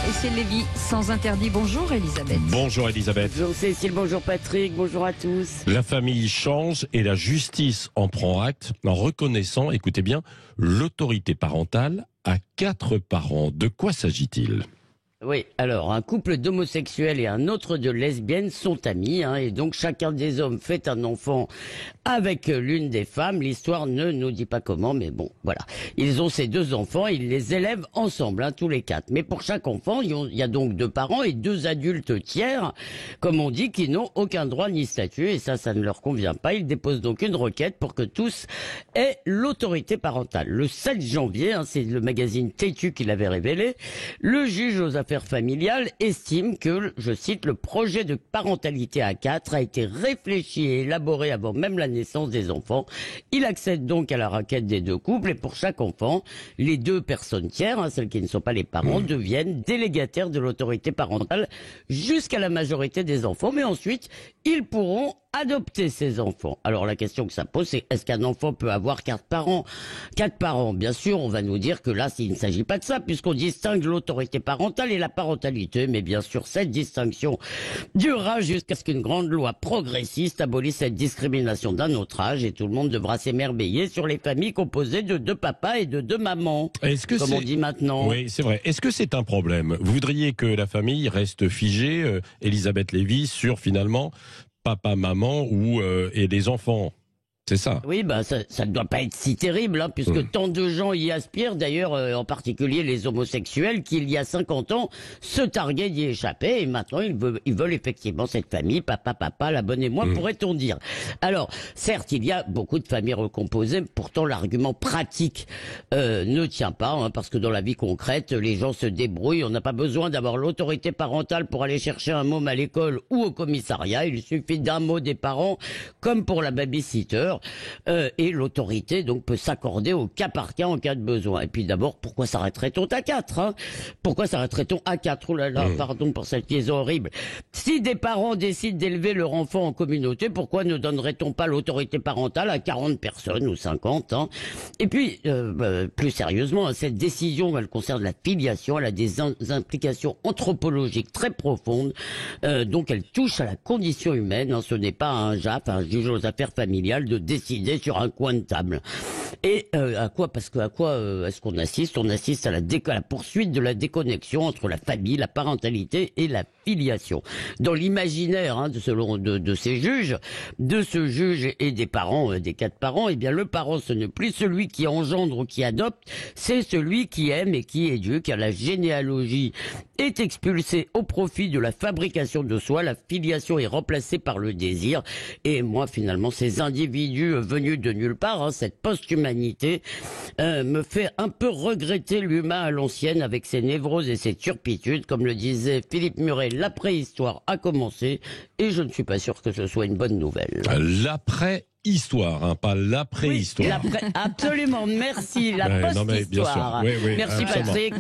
Et c'est Lévi sans interdit. Bonjour Elisabeth. Bonjour Elisabeth. Bonjour Cécile, bonjour Patrick, bonjour à tous. La famille change et la justice en prend acte en reconnaissant, écoutez bien, l'autorité parentale à 4 parents. De quoi s'agit-il ? Oui, alors un couple d'homosexuels et un autre de lesbiennes sont amis, et donc chacun des hommes fait un enfant avec l'une des femmes. L'histoire ne nous dit pas comment, mais bon, voilà. Ils ont ces 2 enfants, ils les élèvent ensemble, tous les 4. Mais pour chaque enfant, il y a donc 2 parents et 2 adultes tiers, comme on dit, qui n'ont aucun droit ni statut, et ça ne leur convient pas. Ils déposent donc une requête pour que tous aient l'autorité parentale. Le 7 janvier, c'est le magazine Tétu qui l'avait révélé, le juge aux affaires familiales estime que, je cite, le projet de parentalité à 4 a été réfléchi et élaboré avant même la naissance des enfants. Il accède donc à la requête des 2 couples et pour chaque enfant, les 2 personnes tiers, celles qui ne sont pas les parents, deviennent délégataires de l'autorité parentale jusqu'à la majorité des enfants. Mais ensuite, ils pourront adopter ces enfants. Alors la question que ça pose, c'est est-ce qu'un enfant peut avoir 4 parents ? 4 parents, bien sûr, on va nous dire que là, il ne s'agit pas de ça, puisqu'on distingue l'autorité parentale et la parentalité. Mais bien sûr, cette distinction durera jusqu'à ce qu'une grande loi progressiste abolisse cette discrimination d'un autre âge, et tout le monde devra s'émerveiller sur les familles composées de 2 papas et de 2 mamans, comme on dit maintenant. Oui, c'est vrai. Est-ce que c'est un problème ? Vous voudriez que la famille reste figée, Elisabeth Lévy, sur finalement papa, maman et les enfants. C'est ça. Oui, ça ne doit pas être si terrible, puisque tant de gens y aspirent, d'ailleurs, en particulier les homosexuels, qui il y a 50 ans se targuaient d'y échapper, et maintenant ils veulent effectivement cette famille, papa, la bonne et moi, pourrait-on dire. Alors, certes, il y a beaucoup de familles recomposées, pourtant l'argument pratique ne tient pas, parce que dans la vie concrète, les gens se débrouillent, on n'a pas besoin d'avoir l'autorité parentale pour aller chercher un môme à l'école ou au commissariat, il suffit d'un mot des parents, comme pour la babysitter. Et l'autorité donc peut s'accorder au cas par cas en cas de besoin. Et puis d'abord, pourquoi s'arrêterait-on à 4 Pourquoi s'arrêterait-on à 4 Oh là là, pardon pour cette liaison horrible. Si des parents décident d'élever leur enfant en communauté, pourquoi ne donnerait-on pas l'autorité parentale à 40 personnes ou 50 Et puis, plus sérieusement, cette décision, elle concerne la filiation, elle a des implications anthropologiques très profondes, donc elle touche à la condition humaine. Ce n'est pas un JAF, un juge aux affaires familiales, de décider sur un coin de table. Et à quoi est-ce qu'on assiste ? On assiste à la poursuite de la déconnexion entre la famille, la parentalité et la filiation. Dans l'imaginaire de ces juges, de ce juge et des parents, des 4 parents, eh bien le parent, ce n'est plus celui qui engendre ou qui adopte, c'est celui qui aime et qui éduque, car la généalogie est expulsée au profit de la fabrication de soi, la filiation est remplacée par le désir. Et moi, finalement, ces individus venus de nulle part, cette post-humanité, me fait un peu regretter l'humain à l'ancienne avec ses névroses et ses turpitudes. Comme le disait Philippe Muret, la préhistoire a commencé, et je ne suis pas sûr que ce soit une bonne nouvelle. L'après-histoire, pas la préhistoire. Oui, absolument, merci, la post-histoire. Oui, merci absolument. Patrick.